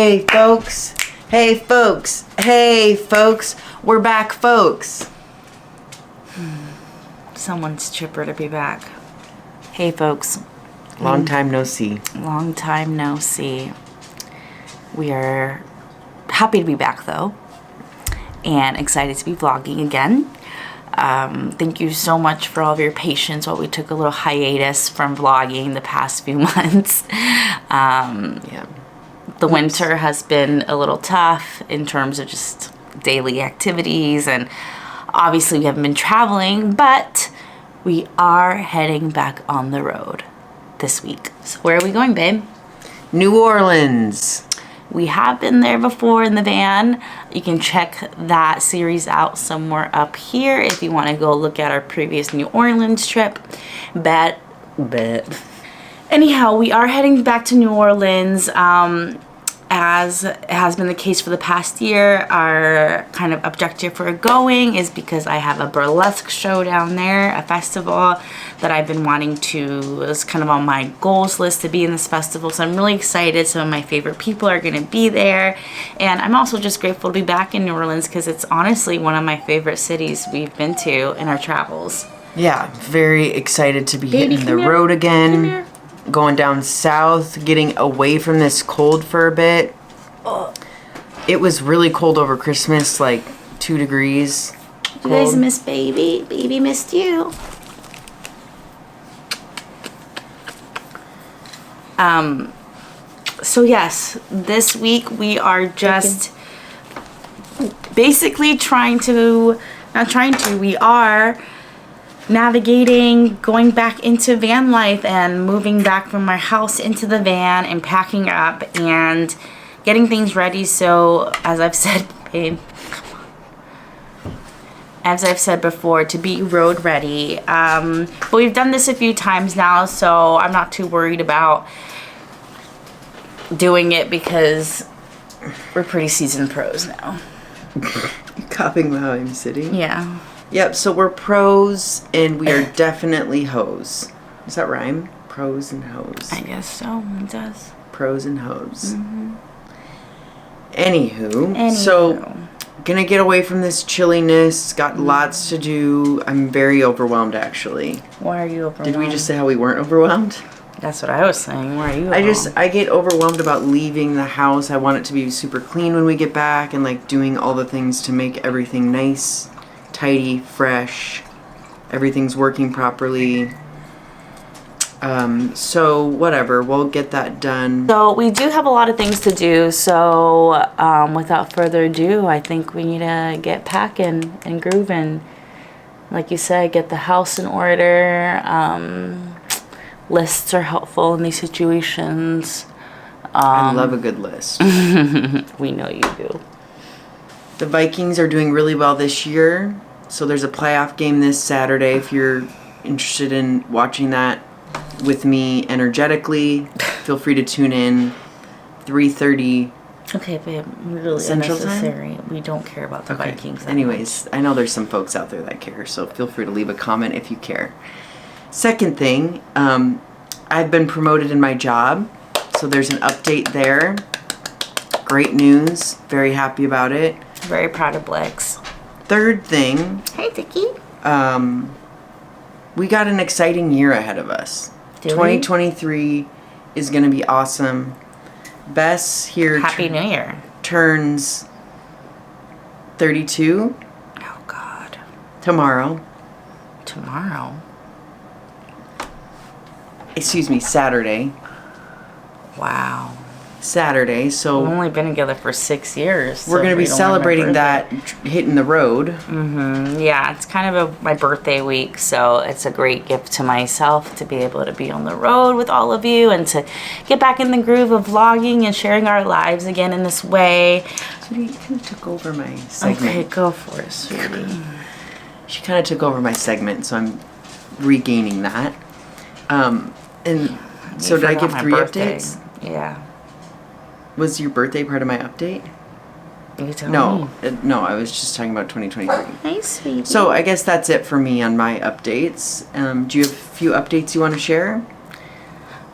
Hey folks, hey folks, hey folks, we're back folks. Someone's chipper to be back. Hey folks. Long time no see. Long time no see. We are happy to be back though, and excited to be vlogging again. Thank you so much for all of your patience while we took a little hiatus from vlogging the past few months. The winter has been a little tough in terms of just daily activities, and obviously we haven't been traveling, but we are heading back on the road this week. So where are we going, babe? New Orleans. We have been there before in the van. You can check that series out somewhere up here if you want to go look at our previous New Orleans trip. But anyhow, we are heading back to New Orleans. As has been the case for the past year, our kind of objective for going is because I have a burlesque show down there, a festival that I've been wanting to, it's kind of on my goals list to be in this festival. So I'm really excited. Some of my favorite people are going to be there. And I'm also just grateful to be back in New Orleans because it's honestly one of my favorite cities we've been to in our travels. Yeah, very excited to be hitting the road again. Going down south, getting away from this cold for a bit. It was really cold over Christmas, like 2 degrees. You guys miss baby? Baby missed you. So yes, this week we are just basically we are navigating, going back into van life and moving back from our house into the van and packing up and getting things ready. So as I've said, babe, as I've said before, to be road ready. But we've done this a few times now, so I'm not too worried about doing it because we're pretty seasoned pros now. You copying how I'm sitting? Yeah. Yep, so we're pros and we are definitely hoes. Does that rhyme? Pros and hoes. I guess so, it does. Pros and hoes. Anywho, so gonna get away from this chilliness. Got lots to do. I'm very overwhelmed actually. Why are you overwhelmed? Did we just say how we weren't overwhelmed? That's what I was saying. Why are you overwhelmed? I get overwhelmed about leaving the house. I want it to be super clean when we get back and like doing all the things to make everything nice, tidy, fresh. Everything's working properly. So whatever, we'll get that done. So we do have a lot of things to do. So without further ado, I think we need to get packing and grooving. Like you said, get the house in order. Lists are helpful in these situations. I love a good list. We know you do. The Vikings are doing really well this year. So there's a playoff game this Saturday if you're interested in watching that with me energetically. Feel free to tune in. 3:30. Okay, babe. Really Central unnecessary. We don't care about the Vikings. Anyways, I know there's some folks out there that care, so feel free to leave a comment if you care. Second thing, I've been promoted in my job, so there's an update there. Great news. Very happy about it. Very proud of Blix. Third thing. Hey, Vicky. We got an exciting year ahead of us. 2023 is going to be awesome. Bess here. Happy New Year. Turns 32. Oh, God. Tomorrow. Excuse me, Saturday. Wow. Saturday, so We've only been together for 6 years. we're going to be celebrating that hitting the road. Yeah, it's kind of my birthday week, so it's a great gift to myself to be able to be on the road with all of you and to get back in the groove of vlogging and sharing our lives again in this way. So you kind of took over my segment. Okay, go for it, sweetie. She kind of took over my segment, so I'm regaining that. And so did I give 3 updates? Yeah. Was your birthday part of my update? You tell No, me. no, I was just talking about 2023. Hey, sweetie. So I guess that's it for me on my updates. Do you have a few updates you want to share?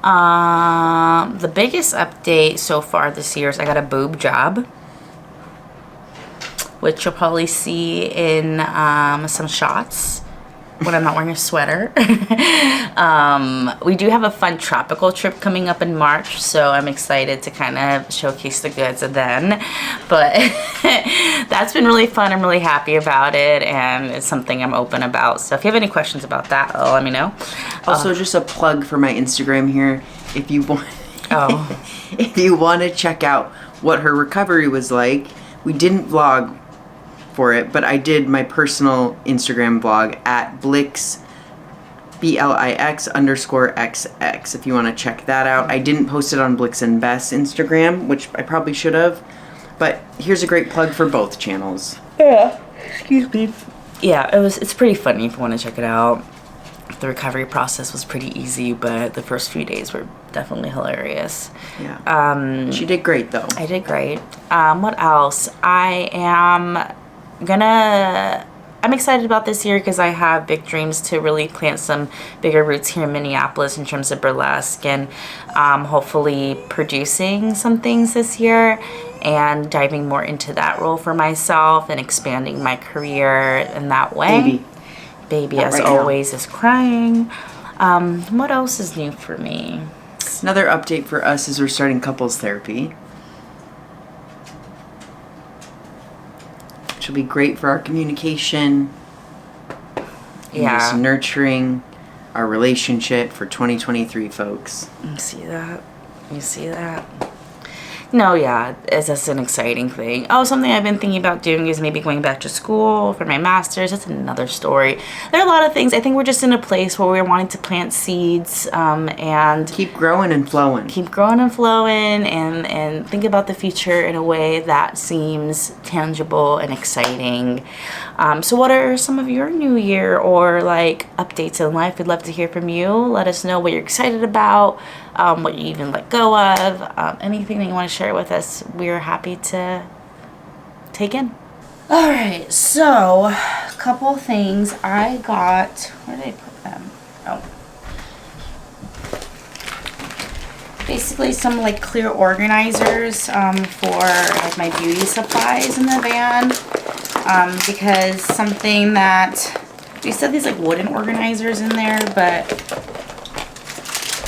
The biggest update so far this year is I got a boob job, which you'll probably see in some shots when I'm not wearing a sweater. We do have a fun tropical trip coming up in March, so I'm excited to kind of showcase the goods then. But that's been really fun. I'm really happy about it, and it's something I'm open about. So if you have any questions about that, let me know. Also, just a plug for my Instagram here. If you want, if you want to check out what her recovery was like, we didn't vlog for it, but I did my personal Instagram vlog at Blix, BLIX_XX, if you want to check that out. I didn't post it on Blix and Bess Instagram, which I probably should have, but here's a great plug for both channels. Yeah, excuse me. Yeah, it's pretty funny if you want to check it out. The recovery process was pretty easy, but the first few days were definitely hilarious. Yeah. She did great though. I did great. What else? I'm excited about this year because I have big dreams to really plant some bigger roots here in Minneapolis in terms of burlesque, and hopefully producing some things this year and diving more into that role for myself and expanding my career in that way. Baby Not as right always is crying. What else is new for me? Another update for us is we're starting couples therapy. Which will be great for our communication. And just nurturing our relationship for 2023, folks. You see that? You see that? No, yeah, that's an exciting thing. Oh, something I've been thinking about doing is maybe going back to school for my master's. That's another story. There are a lot of things. I think we're just in a place where we're wanting to plant seeds and keep growing and flowing. Keep growing and flowing, and think about the future in a way that seems tangible and exciting. So what are some of your new year or like updates in life? We'd love to hear from you. Let us know what you're excited about, what you even let go of, anything that you want to share with us. We're happy to take in. All right, so a couple things I got. Where did I put them? Oh. Basically some like clear organizers for like my beauty supplies in the van, because something that we said these like wooden organizers in there, but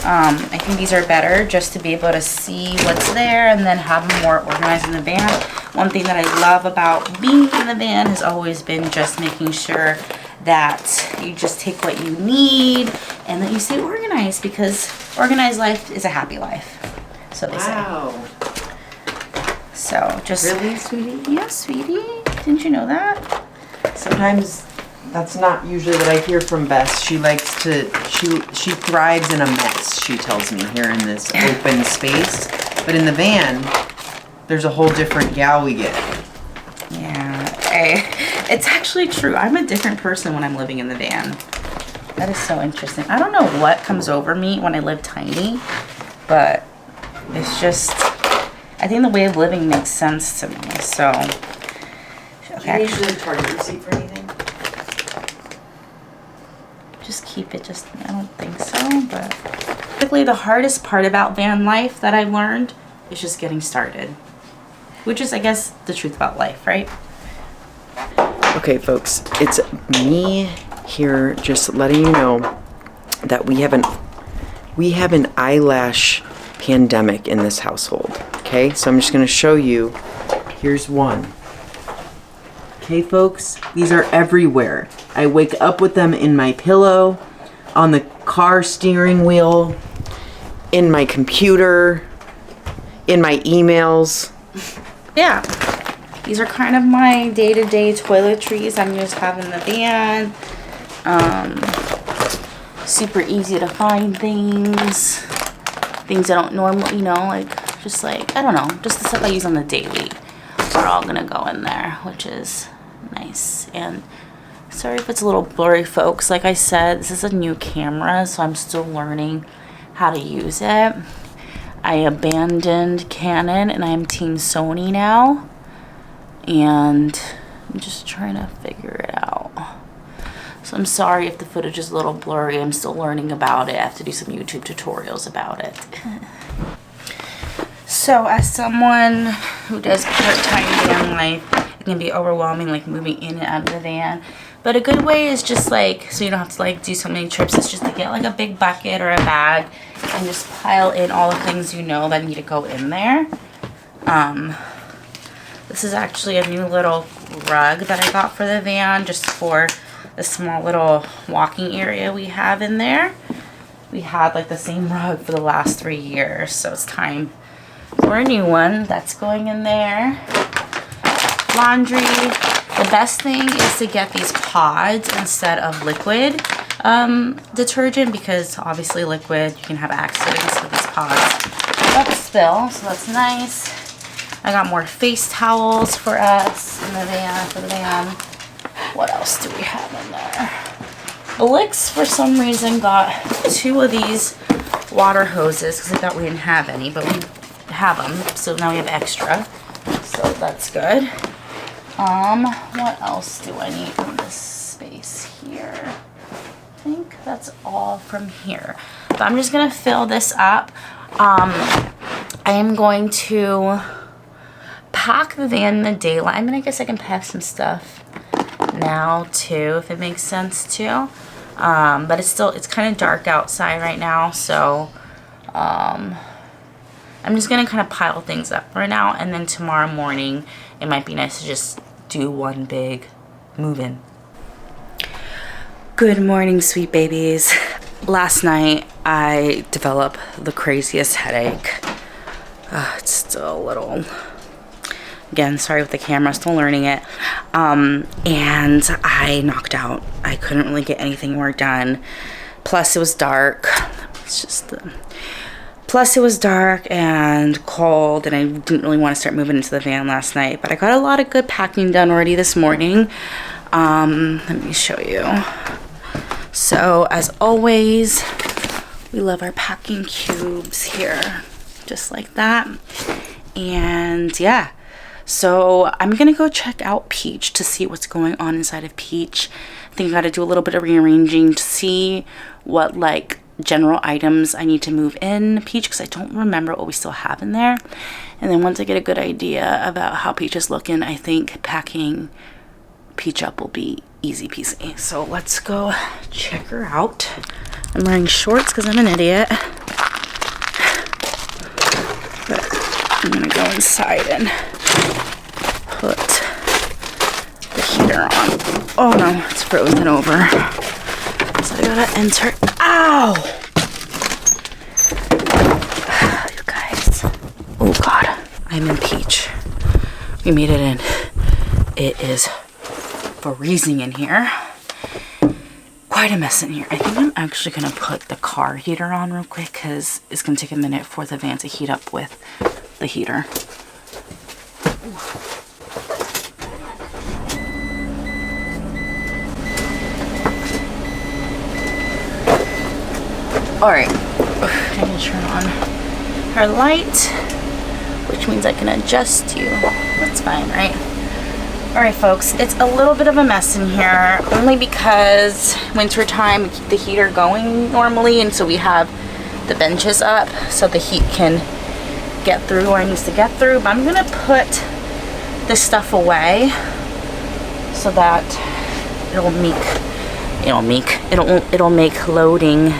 I think these are better just to be able to see what's there and then have them more organized in the van. One thing that I love about being in the van has always been just making sure that you just take what you need and that you stay organized, because organized life is a happy life, so they say. So just really, sweetie? Yeah, sweetie. Didn't you know that? Sometimes that's not usually what I hear from Bess. She likes to, she thrives in a mess, she tells me, here in this open space. But in the van, there's a whole different gal we get. Yeah, it's actually true. I'm a different person when I'm living in the van. That is so interesting. I don't know what comes over me when I live tiny, but it's just, I think the way of living makes sense to me. So, okay. Do you usually Target receipt for anything? Just keep it. Just, I don't think so, but basically the hardest part about van life that I've learned is just getting started, which is, I guess, the truth about life, right? Okay, folks, it's me here just letting you know that we have an eyelash pandemic in this household. Okay, so I'm just going to show you. Here's one. Okay, folks, these are everywhere. I wake up with them in my pillow, on the car steering wheel, in my computer, in my emails. Yeah, these are kind of my day-to-day toiletries I'm just having in the van. Super easy to find things I don't normally, you know, like, just like, I don't know, just the stuff I use on the daily are all gonna go in there, which is nice. And sorry if it's a little blurry, folks. Like I said, this is a new camera, so I'm still learning how to use it. I abandoned Canon and I'm Team Sony now, and I'm just trying to figure it out. So I'm sorry if the footage is a little blurry. I'm still learning about it. I have to do some YouTube tutorials about it. So as someone who does part-time van life, it can be overwhelming, like moving in and out of the van. But a good way is just like, so you don't have to like do so many trips, is just to get like a big bucket or a bag and just pile in all the things you know that need to go in there. This is actually a new little rug that I got for the van, just for the small little walking area we have in there. We had like the same rug for the last 3 years, so it's time for a new one. That's going in there. Laundry. The best thing is to get these pods instead of liquid detergent, because obviously liquid, you can have accidents with these pods. That's spill, so that's nice. I got more face towels for us in the van, for the van. What else do we have in there? Blix, for some reason, got 2 of these water hoses because I thought we didn't have any, but we have them, so now we have extra. So that's good. What else do I need from this space here? I think that's all from here. But I'm just gonna fill this up. I am going to pack the van in the daylight. I mean, I guess I can pack some stuff now too, if it makes sense too. But it's kind of dark outside right now, so I'm just gonna kind of pile things up right now, and then tomorrow morning it might be nice to just do one big move-in. Good morning, sweet babies. Last night I developed the craziest headache. It's still a little, again, sorry with the camera, still learning it. And I knocked out. I couldn't really get anything more done. Plus it was dark. It's just Plus it was dark and cold, and I didn't really want to start moving into the van last night, but I got a lot of good packing done already this morning. Let me show you. So as always, we love our packing cubes here, just like that. And yeah, so I'm gonna go check out Peach to see what's going on inside of Peach. I think I gotta do a little bit of rearranging to see what like general items I need to move in Peach, because I don't remember what we still have in there. And then once I get a good idea about how Peach is looking, I think packing Peach up will be easy peasy. So let's go check her out. I'm wearing shorts because I'm an idiot, but I'm gonna go inside and put the heater on. Oh no, it's frozen over. So I gotta enter. Ow! You guys. Oh God. I'm in Peach. We made it in. It is freezing in here. Quite a mess in here. I think I'm actually gonna put the car heater on real quick, because it's gonna take a minute for the van to heat up with the heater. Alright, I'm gonna turn on her light, which means I can adjust you. That's fine, right? Alright folks, it's a little bit of a mess in here, only because winter time we keep the heater going normally, and so we have the benches up so the heat can get through where it needs to get through. But I'm gonna put this stuff away so that it'll make loading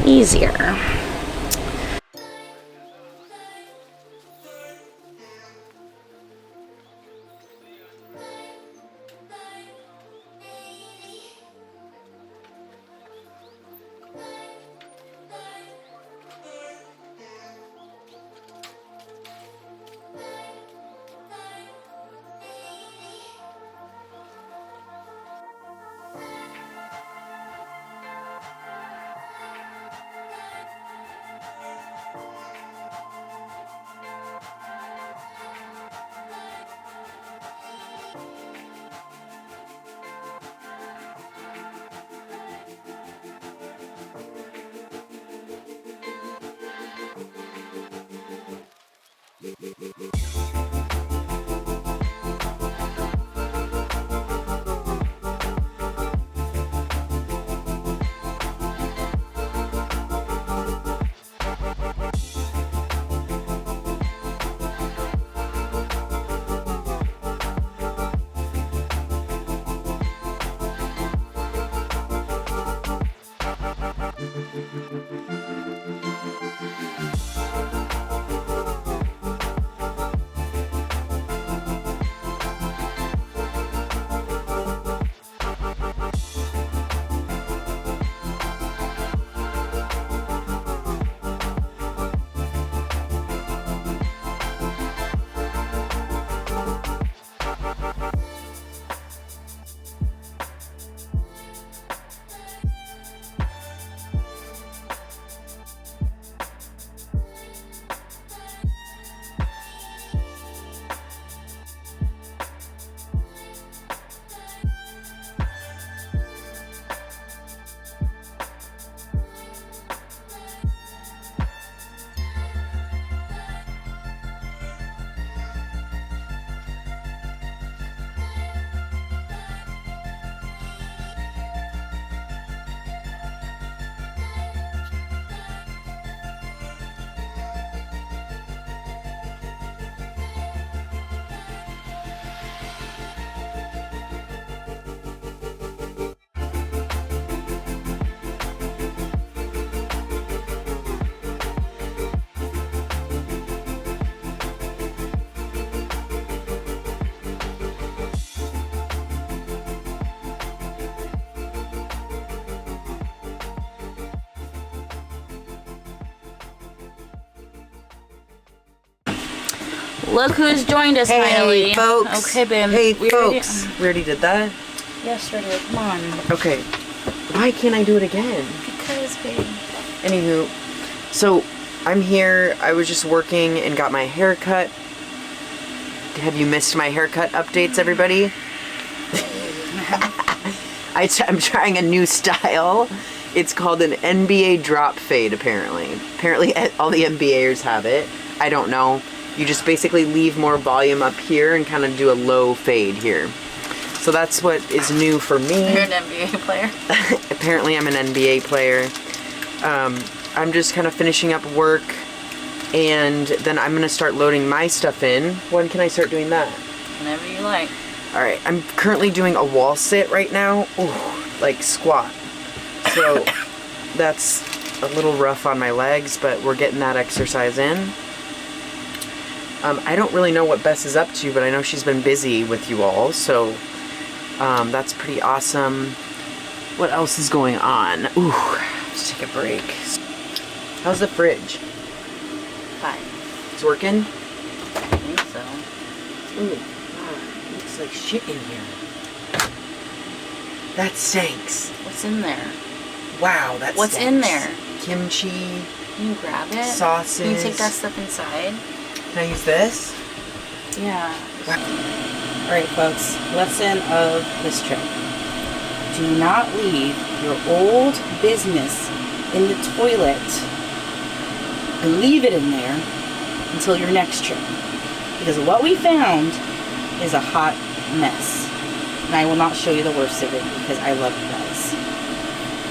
easier. Look who's joined us finally. Hey, folks. Okay, babe. Hey, folks. We already did that? Yesterday, come on. Okay. Why can't I do it again? Because, babe. Anywho, so I'm here. I was just working and got my hair cut. Have you missed my haircut updates, everybody? I'm trying a new style. It's called an NBA drop fade, apparently. Apparently all the NBAers have it. I don't know. You just basically leave more volume up here and kind of do a low fade here. So that's what is new for me. You're an NBA player. Apparently I'm an NBA player. I'm just kind of finishing up work, and then I'm going to start loading my stuff in. When can I start doing that? Whenever you like. Alright, I'm currently doing a wall sit right now. Ooh, like squat. So that's a little rough on my legs, but we're getting that exercise in. I don't really know what Bess is up to, but I know she's been busy with you all, so that's pretty awesome. What else is going on? Ooh, let's take a break. How's the fridge? Fine. It's working? I think so. Ooh, wow, it looks like shit in here. That stinks. What's in there? Wow, that What's stinks. in there? Kimchi. Can you grab it? Sauces. Can you take that stuff inside? Can I use this? Yeah. Wow. Alright folks, lesson of this trip. Do not leave your old business in the toilet and leave it in there until your next trip. Because what we found is a hot mess. And I will not show you the worst of it because I love you guys.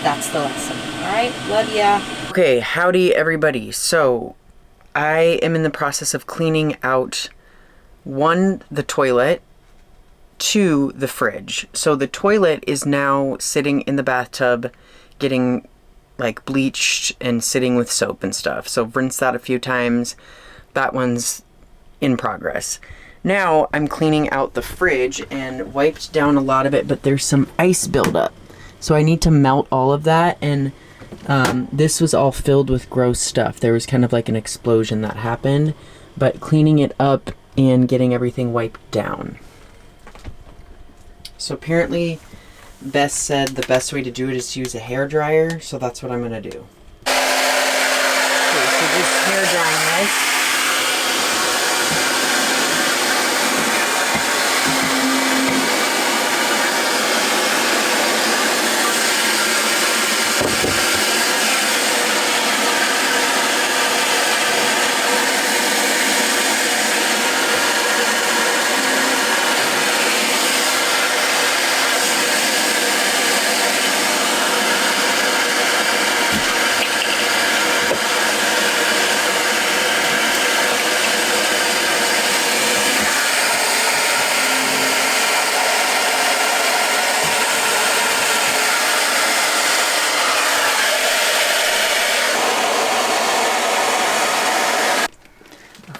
That's the lesson. Alright, love ya. Okay, howdy everybody. So, I am in the process of cleaning out, 1, the toilet, 2, the fridge. So the toilet is now sitting in the bathtub, getting like bleached and sitting with soap and stuff. So I've rinsed that a few times. That one's in progress. Now I'm cleaning out the fridge and wiped down a lot of it, but there's some ice buildup. So I need to melt all of that, and this was all filled with gross stuff. There was kind of like an explosion that happened, but cleaning it up and getting everything wiped down. So apparently Bess said the best way to do it is to use a hair dryer, so that's what I'm gonna do. Okay, so just hair drying this.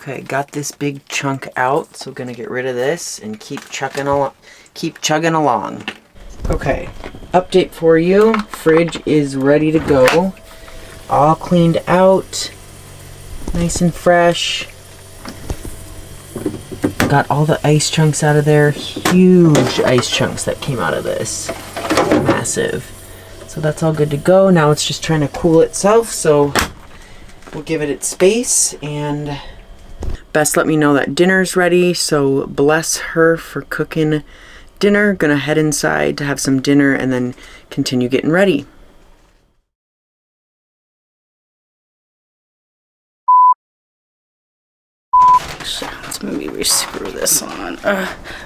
Okay, got this big chunk out, so gonna get rid of this and keep chugging along. Okay, update for you. Fridge is ready to go. All cleaned out. Nice and fresh. Got all the ice chunks out of there. Huge ice chunks that came out of this. Massive. So that's all good to go. Now it's just trying to cool itself, so we'll give it its space. And Bess let me know that dinner's ready, so bless her for cooking dinner. Gonna head inside to have some dinner and then continue getting ready. Let's maybe rescrew this on.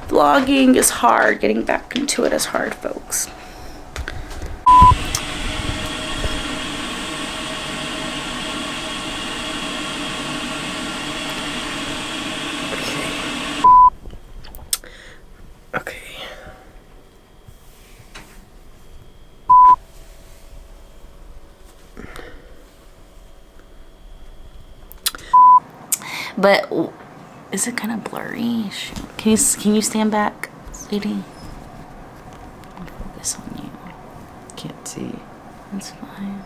Vlogging is hard. Getting back into it is hard, folks. Okay. But is it kind of blurry? Can you stand back, sweetie? I'll focus on you. Can't see. That's fine.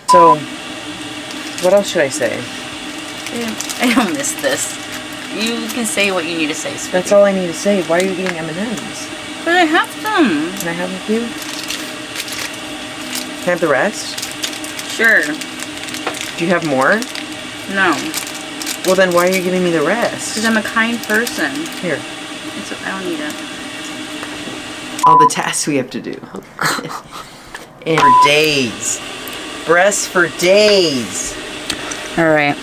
So, what else should I say? I don't miss this. You can say what you need to say, sweetie. That's all I need to say. Why are you eating M&Ms? But I have them. Can I have a few? Can I have the rest? Sure. Do you have more? No. Well, then why are you giving me the rest? Because I'm a kind person. Here. I don't need it. All the tasks we have to do. And for days. Breasts for days. All right.